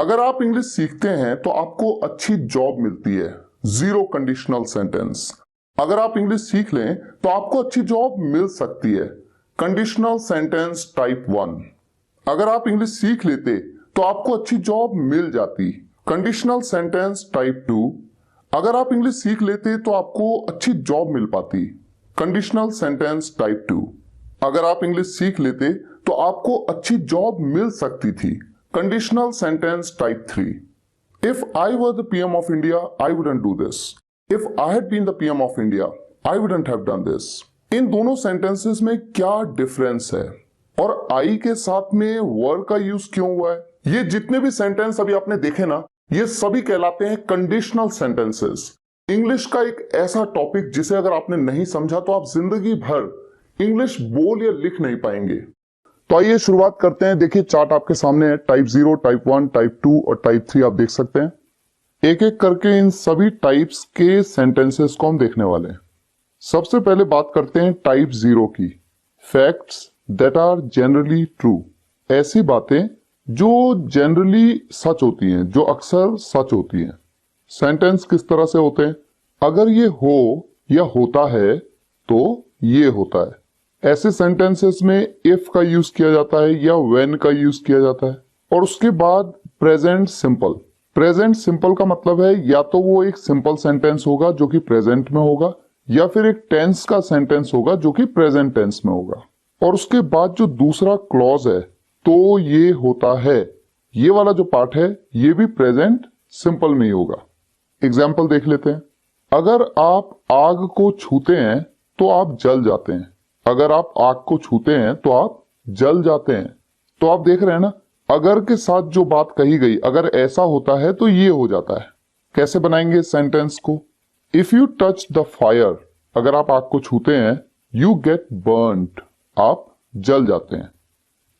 अगर आप इंग्लिश सीखते हैं तो आपको अच्छी जॉब मिलती है, जीरो कंडीशनल सेंटेंस। अगर आप इंग्लिश सीख लें तो आपको अच्छी जॉब मिल सकती है, कंडीशनल सेंटेंस टाइप 1। अगर आप इंग्लिश सीख लेते तो आपको अच्छी जॉब मिल जाती, कंडीशनल सेंटेंस टाइप 2। अगर आप इंग्लिश सीख लेते तो आपको अच्छी जॉब मिल पाती, कंडीशनल सेंटेंस टाइप 2। अगर आप इंग्लिश सीख लेते तो आपको अच्छी जॉब मिल सकती थी, conditional sentence type 3। If I were the PM of India, I wouldn't do this. If I had been the PM of India, I wouldn't have done this. इन दोनों सेंटेंसेस में क्या डिफरेंस है और आई के साथ में वर का यूज क्यों हुआ है? ये जितने भी सेंटेंस अभी आपने देखे ना, ये सभी कहलाते हैं कंडीशनल सेंटेंसेस। इंग्लिश का एक ऐसा टॉपिक जिसे अगर आपने नहीं समझा तो आप जिंदगी भर इंग्लिश बोल या लिख नहीं पाएंगे। तो आइए शुरुआत करते हैं। देखिए चार्ट आपके सामने है, टाइप 0, टाइप 1, टाइप 2 और टाइप 3 आप देख सकते हैं। एक एक करके इन सभी टाइप्स के सेंटेंसेस को हम देखने वाले हैं। सबसे पहले बात करते हैं टाइप 0 की, facts that are generally true. ऐसी बातें जो जनरली सच होती हैं, जो अक्सर सच होती हैं। सेंटेंस किस तरह से होते हैं? अगर ये हो या होता है तो ये होता है। ऐसे सेंटेंसेस में इफ का यूज किया जाता है या व्हेन का यूज किया जाता है। और उसके बाद प्रेजेंट सिंपल। प्रेजेंट सिंपल का मतलब है या तो वो एक सिंपल सेंटेंस होगा जो कि प्रेजेंट में होगा, या फिर एक टेंस का सेंटेंस होगा जो कि प्रेजेंट टेंस में होगा। और उसके बाद जो दूसरा क्लॉज है तो ये होता है, ये वाला जो पार्ट है ये भी प्रेजेंट सिंपल में ही होगा। एग्जाम्पल देख लेते हैं। अगर आप आग को छूते हैं तो आप जल जाते हैं। अगर आप आग को छूते हैं तो आप जल जाते हैं। तो आप देख रहे हैं ना, अगर के साथ जो बात कही गई, अगर ऐसा होता है तो ये हो जाता है। कैसे बनाएंगे इस सेंटेंस को? If you touch the fire, अगर आप आग को छूते हैं, यू गेट बर्न्ड, आप जल जाते हैं।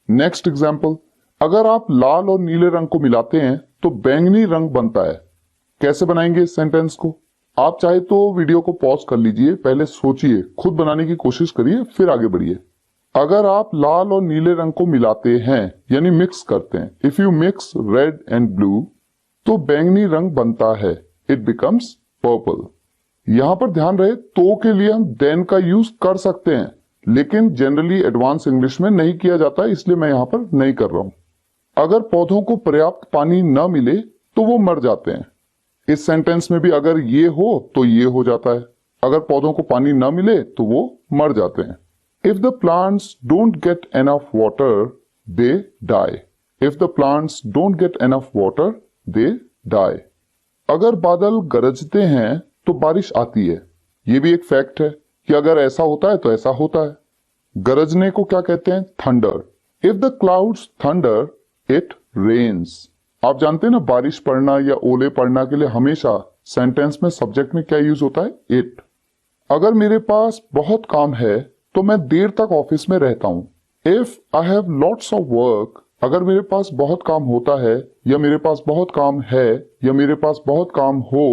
नेक्स्ट एग्जाम्पल, अगर आप लाल और नीले रंग को मिलाते हैं तो बैंगनी रंग बनता है। कैसे बनाएंगे इस सेंटेंस को? आप चाहे तो वीडियो को पॉज कर लीजिए, पहले सोचिए, खुद बनाने की कोशिश करिए, फिर आगे बढ़िए। अगर आप लाल और नीले रंग को मिलाते हैं यानी मिक्स करते हैं, if you mix red and blue, तो बैंगनी रंग बनता है, इट बिकम्स पर्पल। यहां पर ध्यान रहे, तो के लिए हम देन का यूज कर सकते हैं, लेकिन जनरली एडवांस इंग्लिश में नहीं किया जाता, इसलिए मैं यहां पर नहीं कर रहा हूं। अगर पौधों को पर्याप्त पानी न मिले तो वो मर जाते हैं। इस सेंटेंस में भी अगर ये हो तो ये हो जाता है। अगर पौधों को पानी ना मिले तो वो मर जाते हैं। If the plants don't get enough water they die. If the plants don't get enough water they die. अगर बादल गरजते हैं तो बारिश आती है। ये भी एक फैक्ट है कि अगर ऐसा होता है तो ऐसा होता है। गरजने को क्या कहते हैं? Thunder. If the clouds thunder it rains. आप जानते हैं ना, बारिश पड़ना या ओले पड़ना के लिए हमेशा सेंटेंस में सब्जेक्ट में क्या यूज होता है? इट। अगर मेरे पास बहुत काम है तो मैं देर तक ऑफिस में रहता हूं। If I have lots of work, अगर मेरे पास बहुत काम होता है या मेरे पास बहुत काम है या मेरे पास बहुत काम हो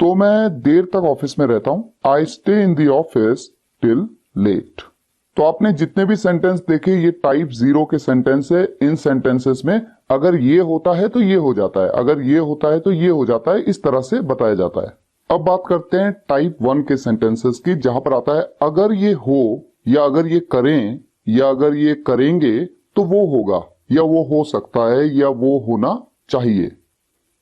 तो मैं देर तक ऑफिस में रहता हूं। I stay in the office till late. तो आपने जितने भी सेंटेंस देखे ये टाइप 0 के सेंटेंस है। इन सेंटेंसेस में अगर ये होता है तो ये हो जाता है, अगर ये होता है तो ये हो जाता है, इस तरह से बताया जाता है। अब बात करते हैं टाइप 1 के सेंटेंसेस की, जहां पर आता है अगर ये हो या अगर ये करें या अगर ये करेंगे तो वो होगा या वो हो सकता है या वो होना चाहिए।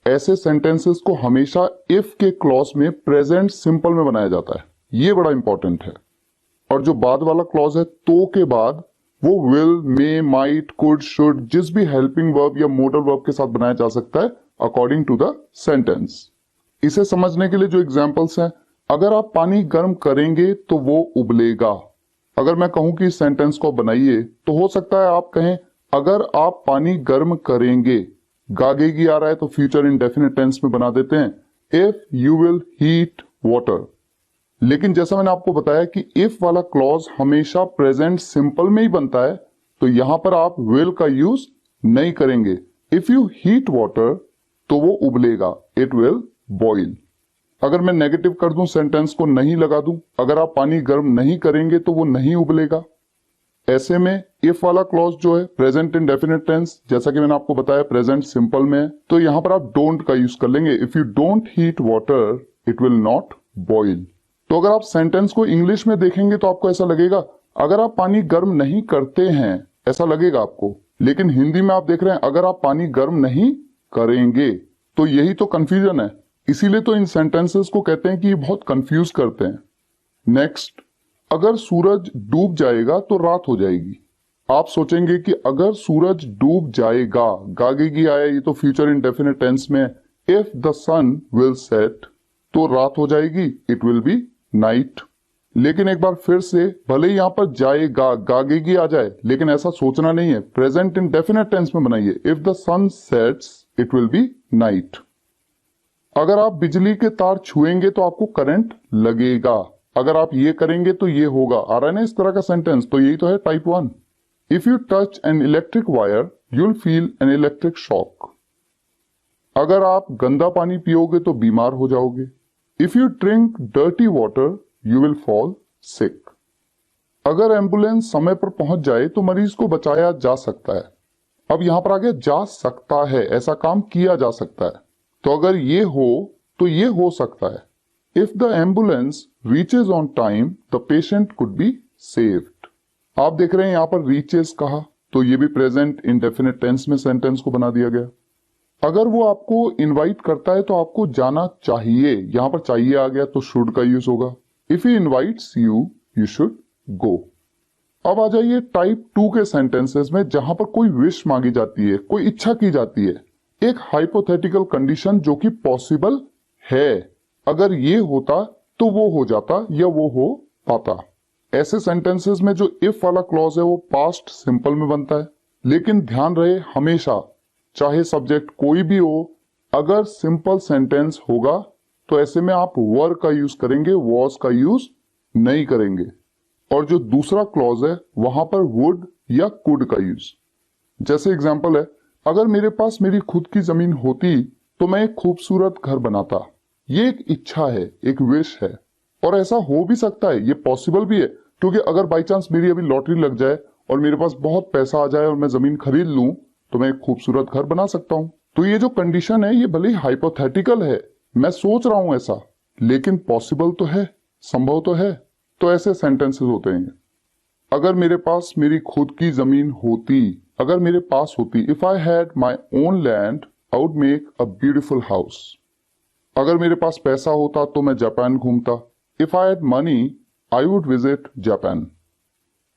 ऐसे सेंटेंसेस को हमेशा इफ के क्लॉज में प्रेजेंट सिंपल में बनाया जाता है। ये बड़ा इंपॉर्टेंट है। और जो बाद वाला क्लॉज है तो के बाद, वो will, may, might, could, should, जिस भी हेल्पिंग वर्ब या मोडल वर्ब के साथ बनाया जा सकता है अकॉर्डिंग टू द सेंटेंस। इसे समझने के लिए जो एग्जांपल्स हैं, अगर आप पानी गर्म करेंगे तो वो उबलेगा। अगर मैं कहूं कि इस सेंटेंस को बनाइए तो हो सकता है आप कहें अगर आप पानी गर्म करेंगे। गागेगी आ रहा है तो फ्यूचर इंडेफिनिट टेंस में बना देते हैं, if you will heat water. लेकिन जैसा मैंने आपको बताया कि इफ वाला क्लॉज हमेशा प्रेजेंट सिंपल में ही बनता है, तो यहां पर आप विल का यूज नहीं करेंगे। इफ यू हीट वाटर तो वो उबलेगा, इट विल बॉइल। अगर मैं नेगेटिव कर दूं, सेंटेंस को नहीं लगा दूं, अगर आप पानी गर्म नहीं करेंगे तो वो नहीं उबलेगा। ऐसे में इफ वाला क्लॉज जो है प्रेजेंट इंडेफिनिट टेंस, जैसा कि मैंने आपको बताया प्रेजेंट सिंपल में है, तो यहां पर आप डोंट का यूज कर लेंगे। If you don't heat water it will not boil. तो अगर आप सेंटेंस को इंग्लिश में देखेंगे तो आपको ऐसा लगेगा अगर आप पानी गर्म नहीं करते हैं, ऐसा लगेगा आपको। लेकिन हिंदी में आप देख रहे हैं अगर आप पानी गर्म नहीं करेंगे, तो यही तो कंफ्यूजन है। इसीलिए तो इन सेंटेंसेस को कहते हैं कि ये बहुत कंफ्यूज करते हैं। नेक्स्ट, अगर सूरज डूब जाएगा तो रात हो जाएगी। आप सोचेंगे कि अगर सूरज डूब जाएगा, गागेगी आया, ये तो फ्यूचर इंडेफिनिट टेंस में। If the sun will set, तो रात हो जाएगी, इट विल बी नाइट। लेकिन एक बार फिर से, भले ही यहां पर जाएगा गागेगी आ जाए, लेकिन ऐसा सोचना नहीं है, प्रेजेंट इंडेफिनिट टेंस में बनाइए। If the sun sets it will be night. अगर आप बिजली के तार छुएंगे तो आपको करंट लगेगा, अगर आप ये करेंगे तो ये होगा। आ रहा है ना इस तरह का सेंटेंस, तो यही तो है type 1। If you touch an electric wire you'll feel an electric shock. अगर आप गंदा पानी पियोगे तो बीमार हो जाओगे। If you drink dirty water you will fall sick. अगर एम्बुलेंस समय पर पहुंच जाए तो मरीज को बचाया जा सकता है। अब यहां पर आगे जा सकता है, ऐसा काम किया जा सकता है। तो अगर ये हो तो ये हो सकता है। If the ambulance reaches on time, the patient could be saved. आप देख रहे हैं यहां पर reaches कहा, तो ये भी प्रेजेंट इंडेफिनिट टेंस में सेंटेंस को बना दिया गया। अगर वो आपको इनवाइट करता है तो आपको जाना चाहिए, यहां पर चाहिए आ गया तो शुड का यूज होगा। If he invites you, you should go. अब आ जाइए टाइप 2 के सेंटेंसेस में, जहां पर कोई विश मांगी जाती है, कोई इच्छा की जाती है, एक हाइपोथेटिकल कंडीशन जो कि पॉसिबल है। अगर ये होता तो वो हो जाता या वो हो पाता। ऐसे सेंटेंसेस में जो इफ वाला क्लॉज है वो पास्ट सिंपल में बनता है। लेकिन ध्यान रहे, हमेशा चाहे सब्जेक्ट कोई भी हो, अगर सिंपल सेंटेंस होगा तो ऐसे में आप वर का यूज करेंगे, वॉज का यूज नहीं करेंगे। और जो दूसरा क्लॉज है वहां पर वुड या कुड का यूज। जैसे एग्जांपल है, अगर मेरे पास मेरी खुद की जमीन होती तो मैं एक खूबसूरत घर बनाता। ये एक इच्छा है, एक विश है, और ऐसा हो भी सकता है, ये पॉसिबल भी है। क्योंकि अगर बाई चांस मेरी अभी लॉटरी लग जाए और मेरे पास बहुत पैसा आ जाए और मैं जमीन खरीद लूं, तो मैं एक खूबसूरत घर बना सकता हूं। तो ये जो कंडीशन है ये भले ही हाइपोथेटिकल है, मैं सोच रहा हूं ऐसा, लेकिन पॉसिबल तो है, संभव तो है। तो ऐसे सेंटेंसेस होते हैं। अगर मेरे पास मेरी खुद की जमीन होती, अगर मेरे पास होती, if I had my own land I would make a beautiful house. अगर मेरे पास पैसा होता तो मैं जापान घूमता। If I had money I would visit Japan.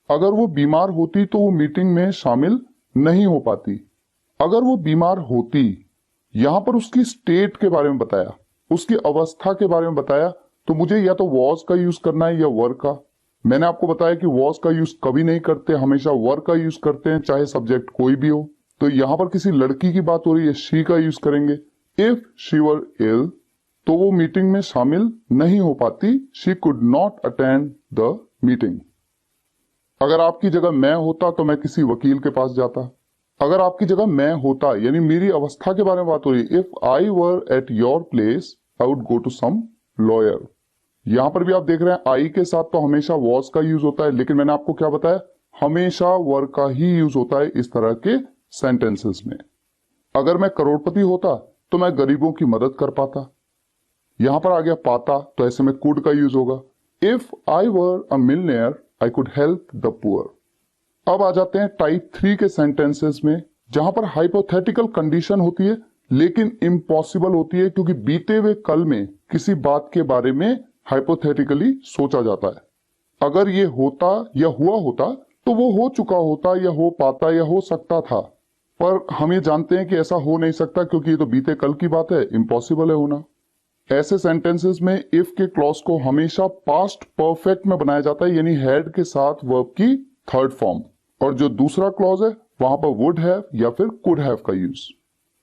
अगर वो बीमार होती तो वो मीटिंग में शामिल नहीं हो पाती। अगर वो बीमार होती, यहां पर उसकी स्टेट के बारे में बताया, उसकी अवस्था के बारे में बताया, तो मुझे या तो वॉज का यूज करना है या वर का। मैंने आपको बताया कि वॉज का यूज कभी नहीं करते, हमेशा वर का यूज करते हैं, चाहे सब्जेक्ट कोई भी हो। तो यहां पर किसी लड़की की बात हो रही है, शी का यूज करेंगे। इफ शी वर इल, तो वो मीटिंग में शामिल नहीं हो पाती, she could not attend the meeting. अगर आपकी जगह मैं होता तो मैं किसी वकील के पास जाता। अगर आपकी जगह मैं होता, यानी मेरी अवस्था के बारे में बात हो रही है, if I were at your place I would go to some lawyer. यहां पर भी आप देख रहे हैं आई के साथ तो हमेशा वॉज का यूज होता है, लेकिन मैंने आपको क्या बताया, हमेशा वर का ही यूज होता है इस तरह के सेंटेंसेस में। अगर मैं करोड़पति होता तो मैं गरीबों की मदद कर पाता। यहां पर आ गया पाता, तो ऐसे में कुड का यूज होगा। If I were a millionaire I could help the poor. अब आ जाते हैं टाइप 3 के सेंटेंसेस में, जहां पर हाइपोथेटिकल कंडीशन होती है लेकिन इम्पॉसिबल होती है, क्योंकि बीते हुए कल में किसी बात के बारे में हाइपोथेटिकली सोचा जाता है। अगर ये होता या हुआ होता तो वो हो चुका होता या हो पाता या हो सकता था, पर हम ये जानते हैं कि ऐसा हो नहीं सकता, क्योंकि ये तो बीते कल की बात है, इम्पॉसिबल है होना। ऐसे सेंटेंसेस में इफ के क्लॉज को हमेशा पास्ट परफेक्ट में बनाया जाता है, यानी हैड के साथ वर्ब की थर्ड फॉर्म, और जो दूसरा क्लॉज है वहां पर वुड हैव या फिर कुड हैव का यूज।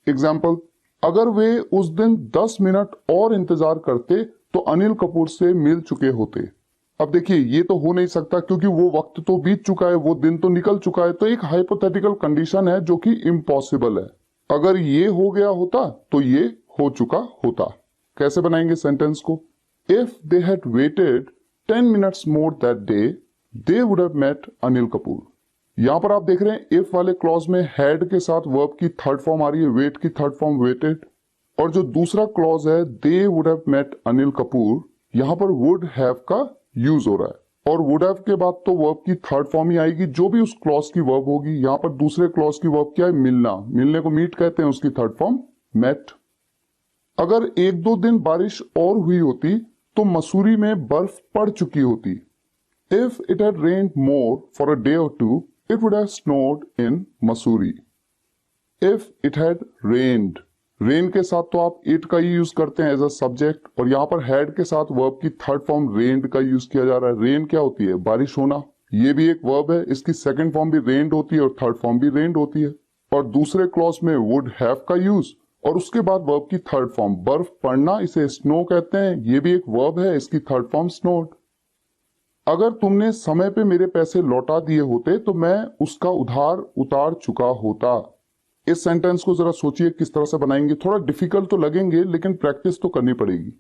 एग्जाम्पल, अगर वे उस दिन 10 मिनट और इंतजार करते तो अनिल कपूर से मिल चुके होते। अब देखिए, ये तो हो नहीं सकता क्योंकि वो वक्त तो बीत चुका है, वो दिन तो निकल चुका है। तो एक हाइपोथेटिकल कंडीशन है जो कि इम्पॉसिबल है। अगर ये हो गया होता तो ये हो चुका होता। कैसे बनाएंगे सेंटेंस को? If they had waited 10 minutes more that day they would have met Anil Kapoor. यहां पर आप देख रहे हैं इफ वाले क्लॉज में हैड के साथ वर्ब की थर्ड फॉर्म आ रही है, वेट की थर्ड फॉर्म वेटेड। और जो दूसरा क्लॉज है they would have met Anil Kapoor, यहां पर वुड हैव का यूज हो रहा है। और वुड हैव के बाद तो वर्ब की थर्ड फॉर्म ही आएगी, जो भी उस क्लॉज की वर्ब होगी। यहां पर दूसरे क्लॉज की वर्ब क्या है, मिलना, मिलने को मीट कहते हैं, उसकी थर्ड फॉर्म मेट। अगर एक दो दिन बारिश और हुई होती तो मसूरी में बर्फ पड़ चुकी होती। If it had rained more for a day or two, it would have snowed in Missouri. If it had rained, rain के साथ तो आप it का ही यूज करते हैं एज अ सब्जेक्ट, और यहाँ पर had के साथ वर्ब की थर्ड फॉर्म rained का यूज किया जा रहा है। रेन क्या होती है, बारिश होना, ये भी एक वर्ब है, इसकी सेकंड फॉर्म भी rained होती है और थर्ड फॉर्म भी rained होती है। और दूसरे क्लॉज में would have का यूज और उसके बाद वर्ब की थर्ड फॉर्म, बर्फ पड़ना, इसे स्नो कहते हैं, ये भी एक वर्ब है, इसकी थर्ड फॉर्म snowed। अगर तुमने समय पे मेरे पैसे लौटा दिए होते तो मैं उसका उधार उतार चुका होता। इस सेंटेंस को जरा सोचिए किस तरह से बनाएंगे। थोड़ा डिफिकल्ट तो लगेंगे लेकिन प्रैक्टिस तो करनी पड़ेगी।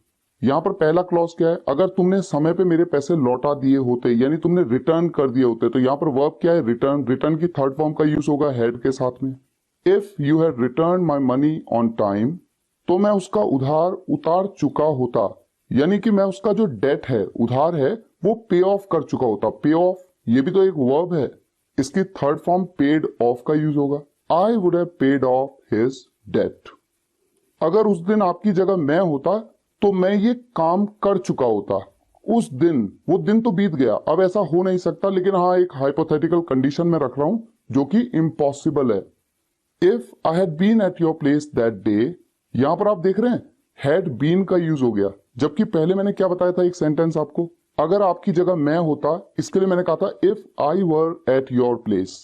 यहां पर पहला क्लॉज क्या है, अगर तुमने समय पे मेरे पैसे लौटा दिए होते, यानी तुमने रिटर्न कर दिए होते। तो यहां पर वर्ब क्या है, रिटर्न। रिटर्न की थर्ड फॉर्म का यूज होगा हैड के साथ में। If you had return my money on time, तो मैं उसका उधार उतार चुका होता, यानी कि मैं उसका जो डेट है, उधार है, वो पे ऑफ कर चुका होता। पे ऑफ ये भी तो एक वर्ब है, इसकी थर्ड फॉर्म पेड ऑफ का यूज होगा। I would have paid off his debt. अगर उस दिन आपकी जगह मैं होता तो मैं ये काम कर चुका होता। उस दिन, वो दिन तो बीत गया, अब ऐसा हो नहीं सकता, लेकिन हाँ एक हाइपोथेटिकल कंडीशन में रख रहा हूं जो कि इम्पॉसिबल है। If I had been at your place that day, यहां पर आप देख रहे हैं हैड बीन का यूज हो गया, जबकि पहले मैंने क्या बताया था, एक सेंटेंस आपको, अगर आपकी जगह मैं होता, इसके लिए मैंने कहा था if I were at your place.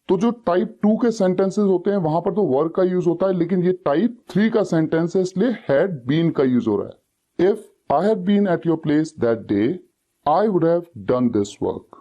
तो जो टाइप 2 के सेंटेंसेस होते हैं वहां पर तो वर्क का यूज होता है, लेकिन ये टाइप 3 का सेंटेंस है, इसलिए हैड बीन का यूज हो रहा है। If I had been at your place that day, I would have done this work.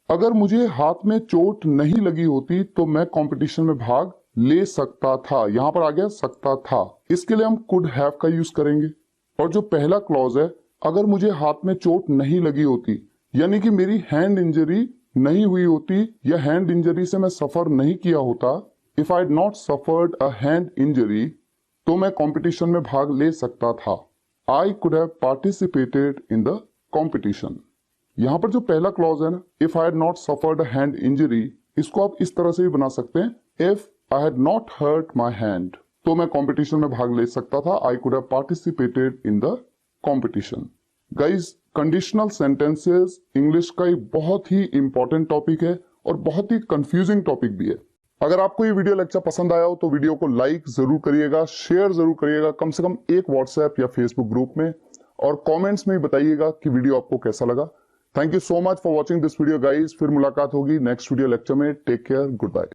अगर मुझे हाथ में चोट नहीं लगी होती तो मैं कंपटीशन में भाग ले सकता था। यहां पर आ गया सकता था, इसके लिए हम कुड हैव का यूज करेंगे। और जो पहला क्लॉज है, अगर मुझे हाथ में चोट नहीं लगी होती, यानी कि मेरी हैंड इंजरी नहीं हुई होती या हैंड इंजरी से मैं सफर नहीं किया होता, if I had not suffered a hand injury, तो मैं कंपटीशन में भाग ले सकता था। I could have participated in the competition. यहां पर जो पहला क्लॉज है ना, if I had not suffered a hand injury, इसको आप इस तरह से भी बना सकते हैं, if I had not hurt my hand, तो मैं कंपटीशन में भाग ले सकता था। I could have participated in the competition. Guys, conditional sentences English का एक बहुत ही इंपॉर्टेंट टॉपिक है और बहुत ही कंफ्यूजिंग टॉपिक भी है। अगर आपको ये वीडियो लेक्चर पसंद आया हो तो वीडियो को लाइक जरूर करिएगा, शेयर जरूर करिएगा, कम से कम एक व्हाट्सएप या फेसबुक ग्रुप में, और कमेंट्स में बताइएगा कि वीडियो आपको कैसा लगा। Thank you so much for watching this video guys. फिर मुलाकात होगी नेक्स्ट वीडियो लेक्चर में। Take care, good bye.